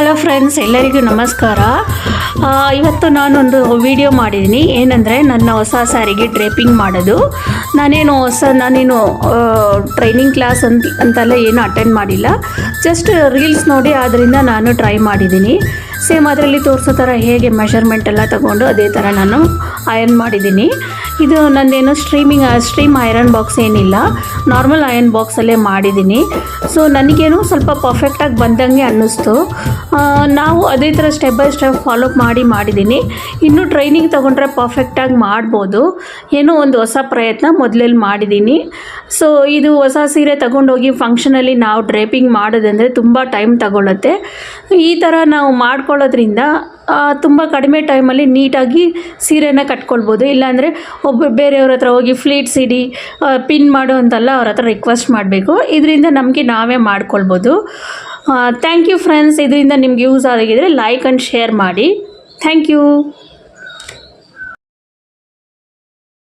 Hello friends, ಎಲ್ಲರಿಗೂ ನಮಸ್ಕಾರ. ಇವತ್ತು ನಾನೊಂದು ವಿಡಿಯೋ ಮಾಡಿದ್ದೀನಿ. ಏನಂದರೆ ನನ್ನ ಹೊಸ ಸ್ಯಾರಿಗೆ ಡ್ರೇಪಿಂಗ್ ಮಾಡೋದು. ನಾನೇನು ಟ್ರೈನಿಂಗ್ ಕ್ಲಾಸ್ ಅಂತೆಲ್ಲ ಏನು ಅಟೆಂಡ್ ಮಾಡಿಲ್ಲ. ಜಸ್ಟ್ ರೀಲ್ಸ್ ನೋಡಿ ಅದರಿಂದ ನಾನು ಟ್ರೈ ಮಾಡಿದ್ದೀನಿ. ಸೇಮ್ ಅದರಲ್ಲಿ ತೋರಿಸೋ ಥರ ಹೇಗೆ ಮೆಷರ್ಮೆಂಟ್ ಎಲ್ಲ ತಗೊಂಡು ಅದೇ ಥರ ನಾನು ಐರನ್ ಮಾಡಿದ್ದೀನಿ. ಇದು ನಂದೇನು ಸ್ಟ್ರೀಮ್ ಐರನ್ ಬಾಕ್ಸ್ ಏನಿಲ್ಲ, ನಾರ್ಮಲ್ ಐರನ್ ಬಾಕ್ಸಲ್ಲೇ ಮಾಡಿದ್ದೀನಿ. ಸೊ ನನಗೇನು ಸ್ವಲ್ಪ ಪರ್ಫೆಕ್ಟಾಗಿ ಬಂದಂಗೆ ಅನ್ನಿಸ್ತು. ನಾವು ಅದೇ ಥರ ಸ್ಟೆಪ್ ಬೈ ಸ್ಟೆಪ್ ಫಾಲೋ ಮಾಡಿದ್ದೀನಿ. ಇನ್ನೂ ಟ್ರೈನಿಂಗ್ ತೊಗೊಂಡ್ರೆ ಪರ್ಫೆಕ್ಟಾಗಿ ಮಾಡ್ಬೋದು. ಏನೋ ಒಂದು ಹೊಸ ಪ್ರಯತ್ನ ಮೊದಲಲ್ಲಿ ಮಾಡಿದ್ದೀನಿ. ಸೊ ಇದು ಹೊಸ ಸೀರೆ ತಗೊಂಡೋಗಿ ಫಂಕ್ಷನಲ್ಲಿ ನಾವು ಡ್ರೇಪಿಂಗ್ ಮಾಡೋದಂದರೆ ತುಂಬ ಟೈಮ್ ತಗೊಳ್ಳುತ್ತೆ. ಈ ಥರ ನಾವು ಮಾಡ್ಕೊಳ್ಳೋದ್ರಿಂದ ತುಂಬ ಕಡಿಮೆ ಟೈಮಲ್ಲಿ ನೀಟಾಗಿ ಸೀರೆನ ಕಟ್ಕೊಳ್ಬೋದು. ಇಲ್ಲಾಂದರೆ ಬೇರೆಯವ್ರ ಹತ್ರ ಹೋಗಿ ಫ್ಲೀಟ್ಸ್ ಇಡಿ ಪಿನ್ ಮಾಡು ಅಂತೆಲ್ಲ ಅವ್ರ ಹತ್ರ ರಿಕ್ವೆಸ್ಟ್ ಮಾಡಬೇಕು. ಇದರಿಂದ ನಮಗೆ ನಾವೇ ಮಾಡ್ಕೊಳ್ಬೋದು. Thank you friends. ಇದರಿಂದ ನಿಮ್ಗೆ ಯೂಸ್ ಆಗಿದ್ರೆ ಲೈಕ್ ಆ್ಯಂಡ್ ಶೇರ್ ಮಾಡಿ. Thank you.